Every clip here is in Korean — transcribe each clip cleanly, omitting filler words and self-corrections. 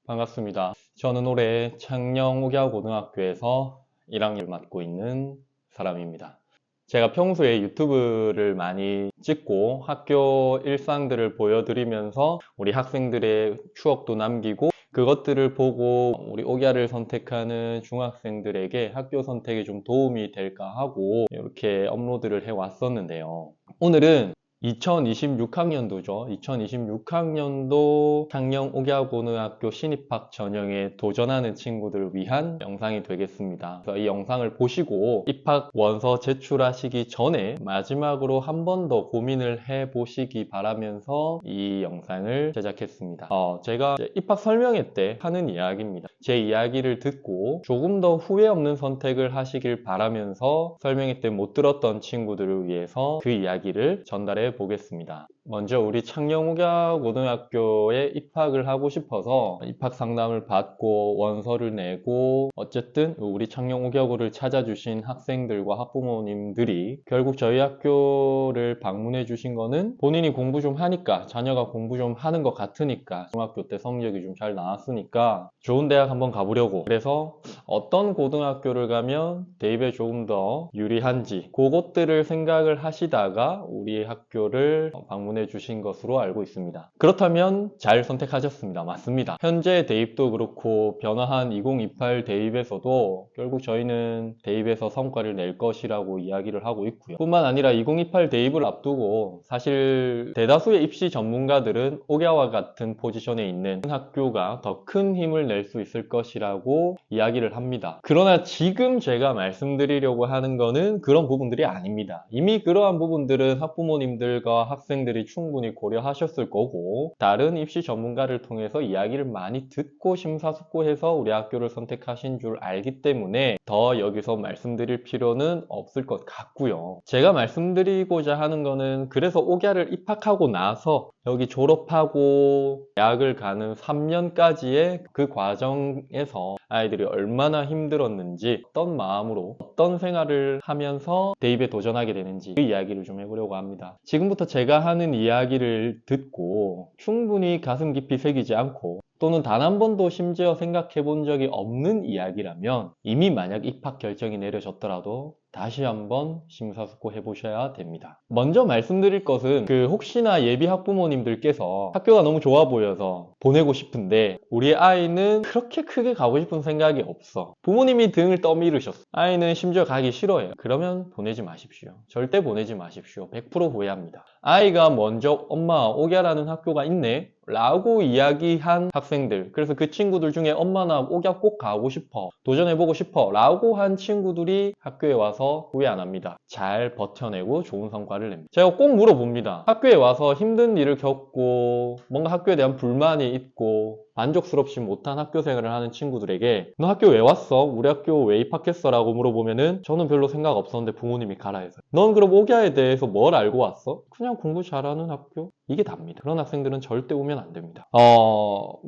반갑습니다. 저는 올해 창녕 옥야고등학교에서 1학년을 맡고 있는 사람입니다. 제가 평소에 유튜브를 많이 찍고 학교 일상들을 보여드리면서 우리 학생들의 추억도 남기고 그것들을 보고 우리 옥야를 선택하는 중학생들에게 학교 선택에 좀 도움이 될까 하고 이렇게 업로드를 해왔었는데요. 오늘은 2026학년도죠. 2026학년도 창녕 옥야고등학교 신입학 전형에 도전하는 친구들을 위한 영상이 되겠습니다. 그래서 이 영상을 보시고 입학 원서 제출하시기 전에 마지막으로 한 번 더 고민을 해보시기 바라면서 이 영상을 제작했습니다. 제가 입학 설명회 때 하는 이야기입니다. 제 이야기를 듣고 조금 더 후회 없는 선택을 하시길 바라면서 설명회 때 못 들었던 친구들을 위해서 그 이야기를 전달해 보겠습니다. 먼저 우리 창녕옥야고등학교에 입학을 하고 싶어서 입학 상담을 받고 원서를 내고 어쨌든 우리 창녕옥야고를 찾아주신 학생들과 학부모님들이 결국 저희 학교를 방문해 주신 거는 본인이 공부 좀 하니까 자녀가 공부 좀 하는 것 같으니까 중학교 때 성적이 좀 잘 나왔으니까 좋은 대학 한번 가보려고 그래서 어떤 고등학교를 가면 대입에 조금 더 유리한지 그것들을 생각을 하시다가 우리 학교를 방문해 주신 것으로 알고 있습니다. 그렇다면 잘 선택하셨습니다. 맞습니다. 현재 대입도 그렇고 변화한 2028 대입에서도 결국 저희는 대입에서 성과를 낼 것이라고 이야기를 하고 있고요. 뿐만 아니라 2028 대입을 앞두고 사실 대다수의 입시 전문가들은 옥야와 같은 포지션에 있는 학교가 더 큰 힘을 낼 수 있을 것이라고 이야기를 합니다. 그러나 지금 제가 말씀드리려고 하는 거는 그런 부분들이 아닙니다. 이미 그러한 부분들은 학부모님들과 학생들이 충분히 고려하셨을 거고 다른 입시 전문가를 통해서 이야기를 많이 듣고 심사숙고해서 우리 학교를 선택하신 줄 알기 때문에 더 여기서 말씀드릴 필요는 없을 것 같고요. 제가 말씀드리고자 하는 거는 그래서 옥야를 입학하고 나서 여기 졸업하고 대학을 가는 3년까지의 그 과정에서 아이들이 얼마나 힘들었는지 어떤 마음으로 어떤 생활을 하면서 대입에 도전하게 되는지 그 이야기를 좀 해보려고 합니다. 지금부터 제가 하는 이야기를 듣고 충분히 가슴 깊이 새기지 않고 또는 단 한 번도 심지어 생각해 본 적이 없는 이야기라면 이미 만약 입학 결정이 내려졌더라도 다시 한번 심사숙고 해보셔야 됩니다. 먼저 말씀드릴 것은 혹시나 예비 학부모님들께서 학교가 너무 좋아 보여서 보내고 싶은데 우리 아이는 그렇게 크게 가고 싶은 생각이 없어. 부모님이 등을 떠밀으셨어. 아이는 심지어 가기 싫어해요. 그러면 보내지 마십시오. 절대 보내지 마십시오. 100% 후회합니다. 아이가 먼저 엄마 옥야라는 학교가 있네 라고 이야기한 학생들, 그래서 그 친구들 중에 엄마 나 옥야 꼭 가고 싶어, 도전해보고 싶어 라고 한 친구들이 학교에 와서 후회 안 합니다. 잘 버텨내고 좋은 성과를 냅니다. 제가 꼭 물어봅니다. 학교에 와서 힘든 일을 겪고 뭔가 학교에 대한 불만이 있고 만족스럽지 못한 학교 생활을 하는 친구들에게 너 학교 왜 왔어? 우리 학교 왜 입학했어? 라고 물어보면은 저는 별로 생각 없었는데 부모님이 가라 해서 넌 그럼 옥야에 대해서 뭘 알고 왔어? 그냥 공부 잘하는 학교? 이게 답니다. 그런 학생들은 절대 오면 안 됩니다.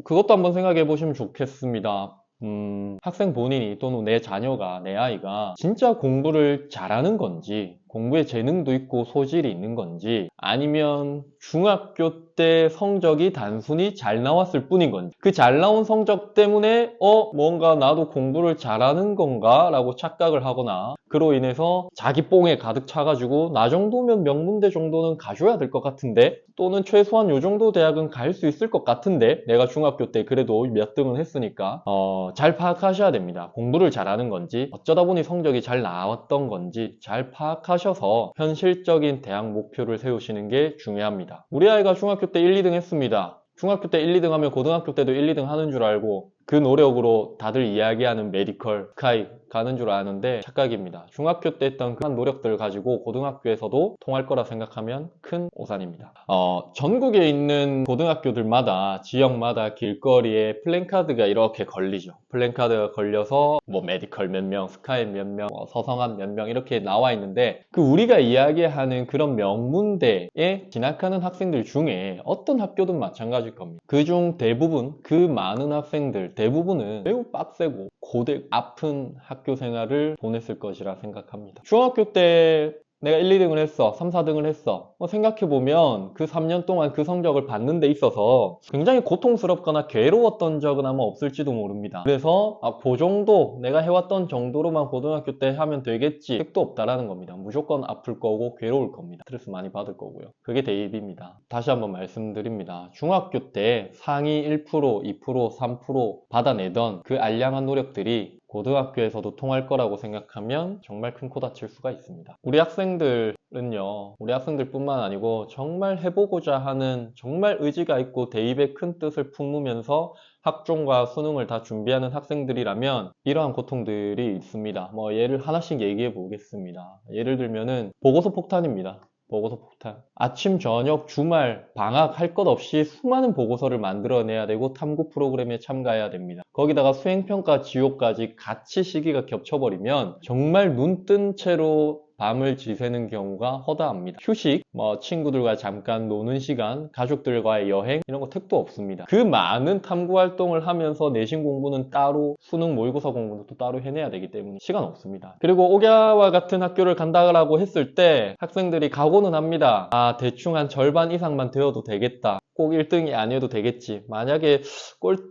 그것도 한번 생각해 보시면 좋겠습니다. 학생 본인이 또는 내 자녀가, 내 아이가 진짜 공부를 잘하는 건지 공부에 재능도 있고 소질이 있는 건지 아니면 중학교 때 성적이 단순히 잘 나왔을 뿐인 건지 그 잘 나온 성적 때문에 뭔가 나도 공부를 잘하는 건가? 라고 착각을 하거나 그로 인해서 자기 뽕에 가득 차가지고 나 정도면 명문대 정도는 가줘야 될 것 같은데 또는 최소한 요 정도 대학은 갈 수 있을 것 같은데 내가 중학교 때 그래도 몇 등은 했으니까 잘 파악하셔야 됩니다. 공부를 잘하는 건지 어쩌다 보니 성적이 잘 나왔던 건지 잘 파악하셔서 현실적인 대학 목표를 세우시는 게 중요합니다. 우리 아이가 중학교 때 1, 2등 했습니다. 중학교 때 1, 2등 하면 고등학교 때도 1, 2등 하는 줄 알고 그 노력으로 다들 이야기하는 메디컬, 스카이 가는 줄 아는데 착각입니다. 중학교 때 했던 그런 노력들을 가지고 고등학교에서도 통할 거라 생각하면 큰 오산입니다. 전국에 있는 고등학교들마다 지역마다 길거리에 플랜카드가 이렇게 걸리죠. 플랜카드가 걸려서 뭐 메디컬 몇 명, 스카이 몇 명, 서성한 몇 명 이렇게 나와 있는데 그 우리가 이야기하는 그런 명문대에 진학하는 학생들 중에 어떤 학교든 마찬가지일 겁니다. 그중 대부분 그 많은 학생들 대부분은 매우 빡세고 고대 아픈 학교 생활을 보냈을 것이라 생각합니다. 중학교 때 내가 1, 2등을 했어. 3, 4등을 했어. 생각해보면 그 3년 동안 그 성적을 받는 데 있어서 굉장히 고통스럽거나 괴로웠던 적은 아마 없을지도 모릅니다. 그래서 그 정도 내가 해왔던 정도로만 고등학교 때 하면 되겠지. 택도 없다라는 겁니다. 무조건 아플 거고 괴로울 겁니다. 스트레스 많이 받을 거고요. 그게 대입입니다. 다시 한번 말씀드립니다. 중학교 때 상위 1%, 2%, 3% 받아내던 그 알량한 노력들이 고등학교에서도 통할 거라고 생각하면 정말 큰 코 다칠 수가 있습니다. 우리 학생들은요, 우리 학생들뿐만 아니고 정말 해보고자 하는 정말 의지가 있고 대입에 큰 뜻을 품으면서 학종과 수능을 다 준비하는 학생들이라면 이러한 고통들이 있습니다. 예를 하나씩 얘기해 보겠습니다. 예를 들면은 보고서 폭탄입니다. 보고서 폭탄. 아침, 저녁, 주말, 방학 할 것 없이 수많은 보고서를 만들어내야 되고 탐구 프로그램에 참가해야 됩니다. 거기다가 수행평가 지옥까지 같이 시기가 겹쳐버리면 정말 눈 뜬 채로 밤을 지새는 경우가 허다합니다. 휴식, 친구들과 잠깐 노는 시간, 가족들과의 여행 이런 거 택도 없습니다. 그 많은 탐구 활동을 하면서 내신 공부는 따로, 수능 모의고사 공부는 또 따로 해내야 되기 때문에 시간 없습니다. 그리고 옥야와 같은 학교를 간다고 했을 때 학생들이 각오는 합니다. 대충 한 절반 이상만 되어도 되겠다. 꼭 1등이 아니어도 되겠지. 만약에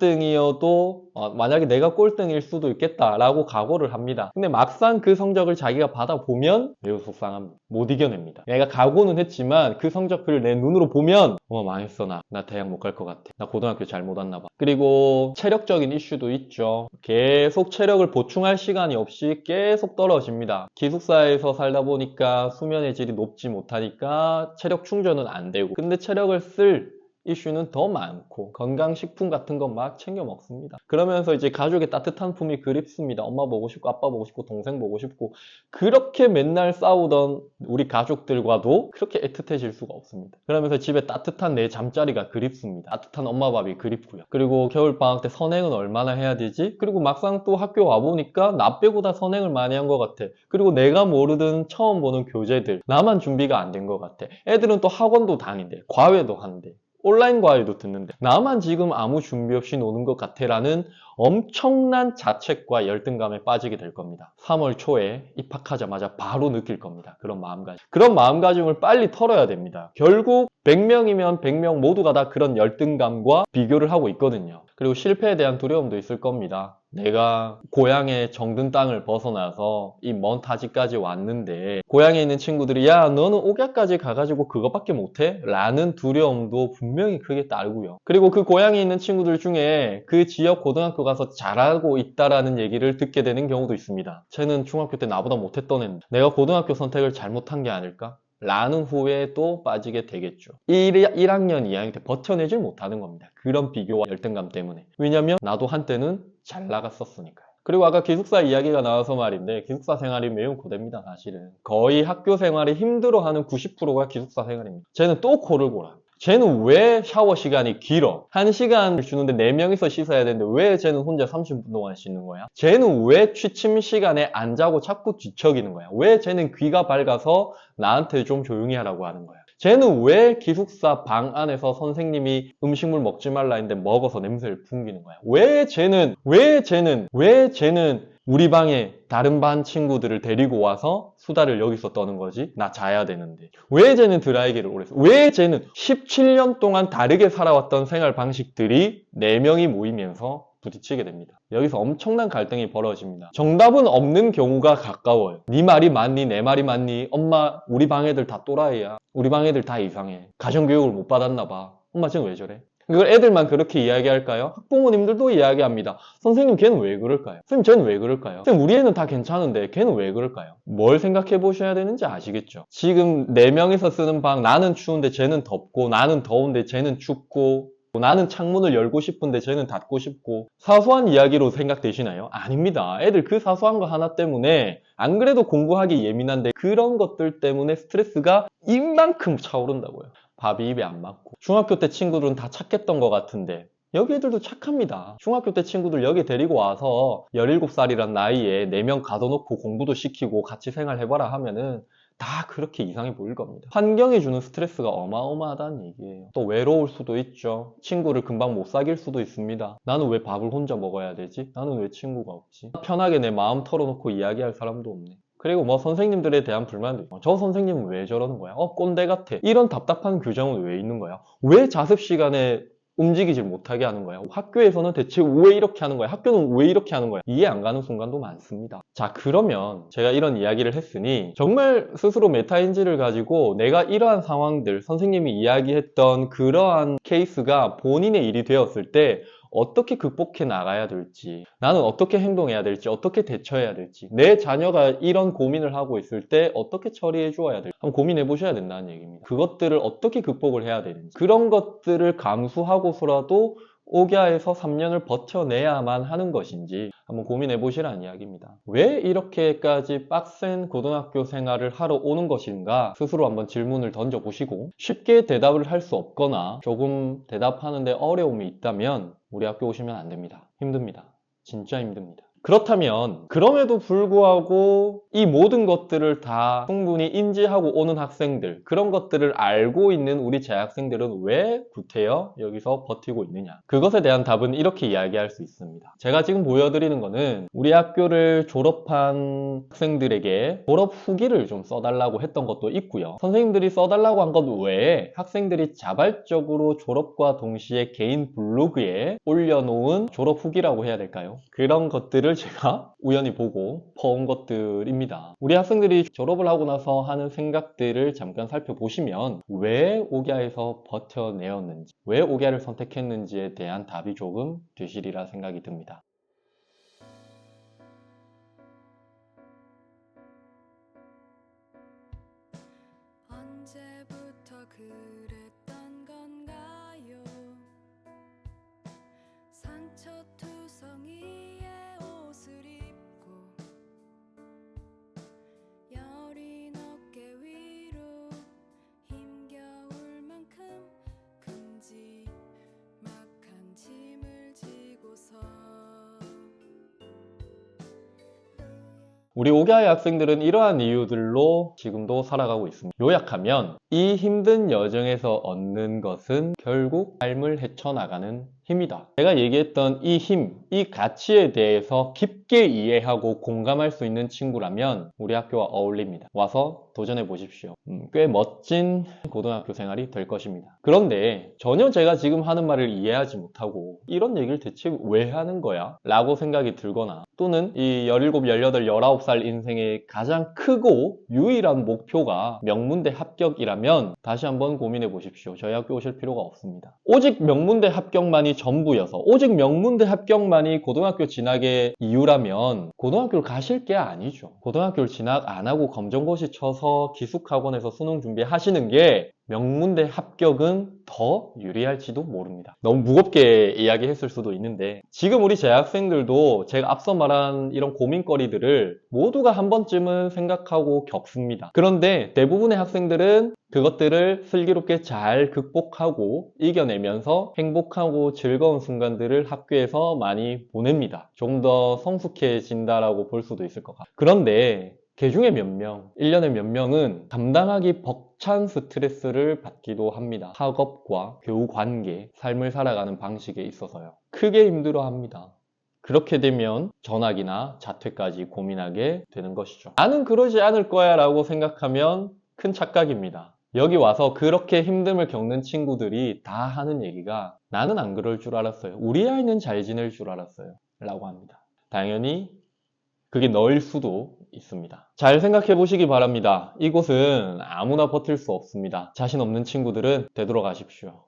꼴등이어도 만약에 내가 꼴등일 수도 있겠다라고 각오를 합니다. 근데 막상 그 성적을 자기가 받아보면 매우 속상합니다. 못 이겨냅니다. 내가 각오는 했지만 그 성적표를 내 눈으로 보면 망했어. 나 대학 못 갈 것 같아. 나 고등학교 잘못 왔나 봐. 그리고 체력적인 이슈도 있죠. 계속 체력을 보충할 시간이 없이 계속 떨어집니다. 기숙사에서 살다 보니까 수면의 질이 높지 못하니까 체력 충전은 안 되고, 근데 체력을 쓸 이슈는 더 많고 건강식품 같은 거 막 챙겨 먹습니다. 그러면서 이제 가족의 따뜻한 품이 그립습니다. 엄마 보고 싶고 아빠 보고 싶고 동생 보고 싶고, 그렇게 맨날 싸우던 우리 가족들과도 그렇게 애틋해질 수가 없습니다. 그러면서 집에 따뜻한 내 잠자리가 그립습니다. 따뜻한 엄마 밥이 그립고요. 그리고 겨울방학 때 선행은 얼마나 해야 되지? 그리고 막상 또 학교 와보니까 나 빼고 다 선행을 많이 한 것 같아. 그리고 내가 모르던 처음 보는 교재들, 나만 준비가 안 된 것 같아. 애들은 또 학원도 다닌대, 과외도 한대, 온라인 과외도 듣는데 나만 지금 아무 준비 없이 노는 것 같아 라는 엄청난 자책과 열등감에 빠지게 될 겁니다. 3월 초에 입학하자마자 바로 느낄 겁니다. 그런 마음가짐을 빨리 털어야 됩니다. 결국 100명이면 100명 모두가 다 그런 열등감과 비교를 하고 있거든요. 그리고 실패에 대한 두려움도 있을 겁니다. 내가 고향의 정든 땅을 벗어나서 이 먼 타지까지 왔는데 고향에 있는 친구들이 야 너는 옥야까지 가가지고 그거밖에 못해? 라는 두려움도 분명히 크게 따르고요. 그리고 그 고향에 있는 친구들 중에 그 지역 고등학교 가서 잘하고 있다라는 얘기를 듣게 되는 경우도 있습니다. 쟤는 중학교 때 나보다 못했던 애인데 내가 고등학교 선택을 잘못한 게 아닐까? 라는 후회도 빠지게 되겠죠. 1학년, 2학년 때 버텨내질 못하는 겁니다. 그런 비교와 열등감 때문에. 왜냐면 나도 한때는 잘 나갔었으니까요. 그리고 아까 기숙사 이야기가 나와서 말인데 기숙사 생활이 매우 고됩니다. 사실은 거의 학교 생활이 힘들어하는 90%가 기숙사 생활입니다. 쟤는 또 코를 골아. 쟤는 왜 샤워 시간이 길어? 1시간 주는데 4명이서 씻어야 되는데 왜 쟤는 혼자 30분 동안 씻는 거야? 쟤는 왜 취침 시간에 안 자고 자꾸 뒤척이는 거야? 왜 쟤는 귀가 밝아서 나한테 좀 조용히 하라고 하는 거야? 쟤는 왜 기숙사 방 안에서 선생님이 음식물 먹지 말라 했는데 먹어서 냄새를 풍기는 거야? 왜 쟤는 우리 방에 다른 반 친구들을 데리고 와서 수다를 여기서 떠는 거지? 나 자야 되는데. 왜 쟤는 드라이기를 오래 써? 왜 쟤는 17년 동안 다르게 살아왔던 생활 방식들이 4명이 모이면서 부딪히게 됩니다. 여기서 엄청난 갈등이 벌어집니다. 정답은 없는 경우가 가까워요. 네 말이 맞니? 내 말이 맞니? 엄마, 우리 방 애들 다 또라이야. 우리 방 애들 다 이상해. 가정교육을 못 받았나 봐. 엄마 쟤는 왜 저래? 이걸 애들만 그렇게 이야기할까요? 학부모님들도 이야기합니다. 선생님 걔는 왜 그럴까요? 선생님 쟤는 왜 그럴까요? 선생님 우리 애는 다 괜찮은데 걔는 왜 그럴까요? 뭘 생각해 보셔야 되는지 아시겠죠? 지금 4명이서 쓰는 방, 나는 추운데 쟤는 덥고, 나는 더운데 쟤는 춥고, 나는 창문을 열고 싶은데 쟤는 닫고 싶고, 사소한 이야기로 생각되시나요? 아닙니다. 애들 그 사소한 거 하나 때문에 안 그래도 공부하기 예민한데 그런 것들 때문에 스트레스가 이만큼 차오른다고요. 밥이 입에 안 맞고. 중학교 때 친구들은 다 착했던 것 같은데 여기 애들도 착합니다. 중학교 때 친구들 여기 데리고 와서 17살이란 나이에 4명 가둬놓고 공부도 시키고 같이 생활해봐라 하면은 다 그렇게 이상해 보일 겁니다. 환경이 주는 스트레스가 어마어마하다는 얘기예요. 또 외로울 수도 있죠. 친구를 금방 못 사귈 수도 있습니다. 나는 왜 밥을 혼자 먹어야 되지? 나는 왜 친구가 없지? 편하게 내 마음 털어놓고 이야기할 사람도 없네. 그리고 뭐 선생님들에 대한 불만도 있고, 저 선생님은 왜 저러는 거야? 꼰대 같아. 이런 답답한 규정은 왜 있는 거야? 왜 자습 시간에 움직이질 못하게 하는 거야? 학교에서는 대체 왜 이렇게 하는 거야? 학교는 왜 이렇게 하는 거야? 이해 안 가는 순간도 많습니다. 자, 그러면 제가 이런 이야기를 했으니 정말 스스로 메타인지를 가지고 내가 이러한 상황들, 선생님이 이야기했던 그러한 케이스가 본인의 일이 되었을 때 어떻게 극복해 나가야 될지, 나는 어떻게 행동해야 될지, 어떻게 대처해야 될지, 내 자녀가 이런 고민을 하고 있을 때 어떻게 처리해 주어야 될지 한번 고민해 보셔야 된다는 얘기입니다. 그것들을 어떻게 극복을 해야 되는지, 그런 것들을 감수하고서라도 옥야에서 3년을 버텨내야만 하는 것인지 한번 고민해 보시라는 이야기입니다. 왜 이렇게까지 빡센 고등학교 생활을 하러 오는 것인가 스스로 한번 질문을 던져보시고, 쉽게 대답을 할 수 없거나 조금 대답하는데 어려움이 있다면 우리 학교 오시면 안 됩니다. 힘듭니다. 진짜 힘듭니다. 그렇다면 그럼에도 불구하고 이 모든 것들을 다 충분히 인지하고 오는 학생들, 그런 것들을 알고 있는 우리 재학생들은 왜 구태여 여기서 버티고 있느냐? 그것에 대한 답은 이렇게 이야기할 수 있습니다. 제가 지금 보여드리는 거는 우리 학교를 졸업한 학생들에게 졸업 후기를 좀 써달라고 했던 것도 있고요. 선생님들이 써달라고 한 것 외에 학생들이 자발적으로 졸업과 동시에 개인 블로그에 올려놓은 졸업 후기라고 해야 될까요? 그런 것들을 제가 우연히 보고 퍼온 것들입니다. 우리 학생들이 졸업을 하고 나서 하는 생각들을 잠깐 살펴보시면 왜 옥야에서 버텨내었는지, 왜 옥야를 선택했는지에 대한 답이 조금 되시리라 생각이 듭니다. 언제부터 그랬던 건가요? 상처투성이의 옷을 입고 여린 어깨 위로 힘겨울 만큼 큼지막한 짐을 지고서 우리 옥야의 학생들은 이러한 이유들로 지금도 살아가고 있습니다. 요약하면 이 힘든 여정에서 얻는 것은 결국 삶을 헤쳐나가는 힘이다. 제가 얘기했던 이 힘, 이 가치에 대해서 깊게 이해하고 공감할 수 있는 친구라면 우리 학교와 어울립니다. 와서 도전해 보십시오. 꽤 멋진 고등학교 생활이 될 것입니다. 그런데 전혀 제가 지금 하는 말을 이해하지 못하고 이런 얘기를 대체 왜 하는 거야? 라고 생각이 들거나, 또는 이 17, 18, 19살 인생의 가장 크고 유일한 목표가 명문대 합격이라면 다시 한번 고민해 보십시오. 저희 학교 오실 필요가 없습니다. 오직 명문대 합격만이 전부여서, 오직 명문대 합격만이 고등학교 진학의 이유라면 고등학교를 가실 게 아니죠. 고등학교를 진학 안 하고 검정고시 쳐서 기숙학원에서 수능 준비하시는 게 명문대 합격은 더 유리할지도 모릅니다. 너무 무겁게 이야기했을 수도 있는데, 지금 우리 재학생들도 제가 앞서 말한 이런 고민거리들을 모두가 한 번쯤은 생각하고 겪습니다. 그런데 대부분의 학생들은 그것들을 슬기롭게 잘 극복하고 이겨내면서 행복하고 즐거운 순간들을 학교에서 많이 보냅니다. 좀 더 성숙해진다라고 볼 수도 있을 것 같아요. 그런데 그 중에 몇 명, 1년에 몇 명은 감당하기 벅찬 스트레스를 받기도 합니다. 학업과 교우 관계, 삶을 살아가는 방식에 있어서요. 크게 힘들어합니다. 그렇게 되면 전학이나 자퇴까지 고민하게 되는 것이죠. 나는 그러지 않을 거야 라고 생각하면 큰 착각입니다. 여기 와서 그렇게 힘듦을 겪는 친구들이 다 하는 얘기가, 나는 안 그럴 줄 알았어요. 우리 아이는 잘 지낼 줄 알았어요. 라고 합니다. 당연히 그게 너일 수도 있습니다. 잘 생각해 보시기 바랍니다. 이곳은 아무나 버틸 수 없습니다. 자신 없는 친구들은 되돌아가십시오.